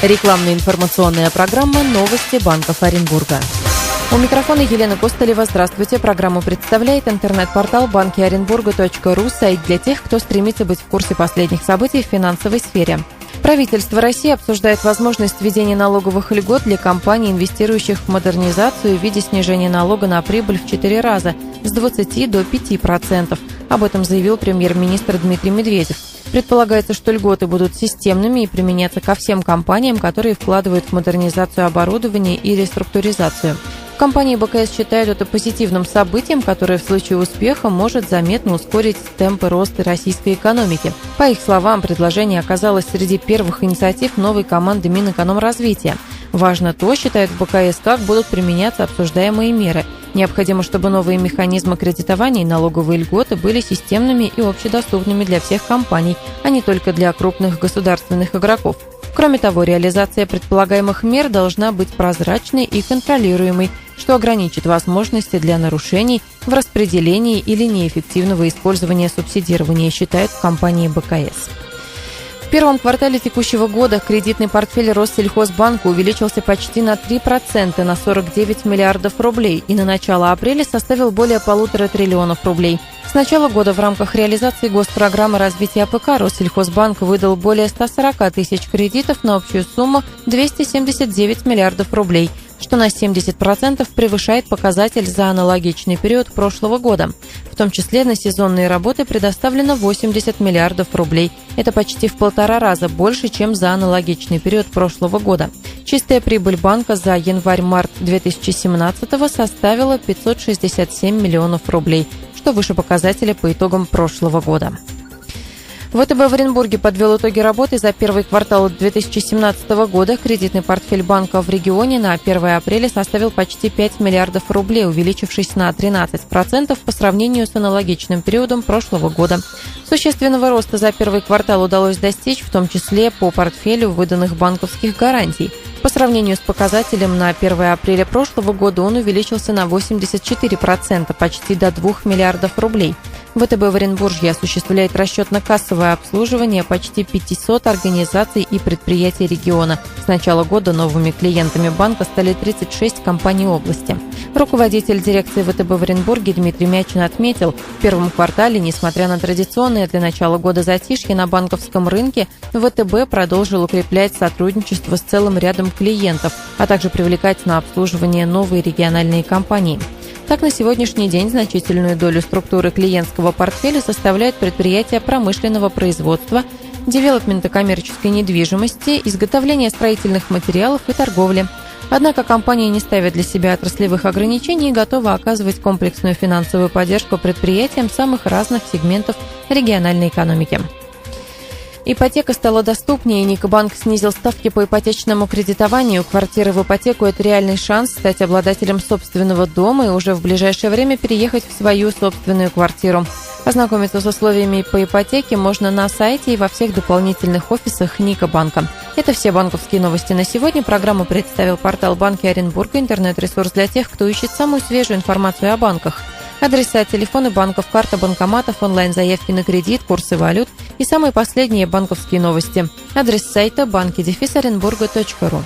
Рекламная информационная программа «Новости банков Оренбурга». У микрофона Елена Костылева. Здравствуйте. Программу представляет интернет-портал банкиоренбурга.ру, сайт для тех, кто стремится быть в курсе последних событий в финансовой сфере. Правительство России обсуждает возможность введения налоговых льгот для компаний, инвестирующих в модернизацию в виде снижения налога на прибыль в 4 раза с 20 до 5%. Об этом заявил премьер-министр Дмитрий Медведев. Предполагается, что льготы будут системными и применяться ко всем компаниям, которые вкладывают в модернизацию оборудования и реструктуризацию. В компании БКС считают это позитивным событием, которое в случае успеха может заметно ускорить темпы роста российской экономики. По их словам, предложение оказалось среди первых инициатив новой команды Минэкономразвития. Важно то, считают в БКС, как будут применяться обсуждаемые меры. Необходимо, чтобы новые механизмы кредитования и налоговые льготы были системными и общедоступными для всех компаний, а не только для крупных государственных игроков. Кроме того, реализация предполагаемых мер должна быть прозрачной и контролируемой, что ограничит возможности для нарушений в распределении или неэффективного использования субсидирования, считают в компании БКС. В первом квартале текущего года кредитный портфель Россельхозбанка увеличился почти на 3%, на 49 миллиардов рублей, и на начало апреля составил более 1,5 триллиона рублей. С начала года в рамках реализации госпрограммы развития АПК Россельхозбанк выдал более 140 тысяч кредитов на общую сумму 279 миллиардов рублей, что на 70% превышает показатель за аналогичный период прошлого года. В том числе на сезонные работы предоставлено 80 миллиардов рублей. Это почти в 1,5 раза больше, чем за аналогичный период прошлого года. Чистая прибыль банка за январь-март 2017 составила 567 миллионов рублей, что выше показателя по итогам прошлого года. ВТБ в Оренбурге подвел итоги работы за первый квартал 2017 года. Кредитный портфель банка в регионе на 1 апреля составил почти 5 миллиардов рублей, увеличившись на 13% по сравнению с аналогичным периодом прошлого года. Существенного роста за первый квартал удалось достичь, в том числе по портфелю выданных банковских гарантий. По сравнению с показателем на 1 апреля прошлого года он увеличился на 84%, почти до 2 миллиардов рублей. ВТБ в Оренбурге осуществляет расчетно-кассовое обслуживание почти 500 организаций и предприятий региона. С начала года новыми клиентами банка стали 36 компаний области. Руководитель дирекции ВТБ в Оренбурге Дмитрий Мячин отметил, в первом квартале, несмотря на традиционное для начала года затишье на банковском рынке, ВТБ продолжил укреплять сотрудничество с целым рядом клиентов, а также привлекать на обслуживание новые региональные компании. Так, на сегодняшний день значительную долю структуры клиентского портфеля составляют предприятия промышленного производства, девелопмента коммерческой недвижимости, изготовления строительных материалов и торговли. Однако компания не ставит для себя отраслевых ограничений и готова оказывать комплексную финансовую поддержку предприятиям самых разных сегментов региональной экономики. Ипотека стала доступнее, Никобанк снизил ставки по ипотечному кредитованию. Квартира в ипотеку – это реальный шанс стать обладателем собственного дома и уже в ближайшее время переехать в свою собственную квартиру. Ознакомиться с условиями по ипотеке можно на сайте и во всех дополнительных офисах Никобанка. Это все банковские новости на сегодня. Программу представил портал Банки Оренбурга, интернет-ресурс для тех, кто ищет самую свежую информацию о банках. Адреса, телефоны банков, карта банкоматов, онлайн-заявки на кредит, курсы валют и самые последние банковские новости. Адрес сайта banki-orenburga.ru.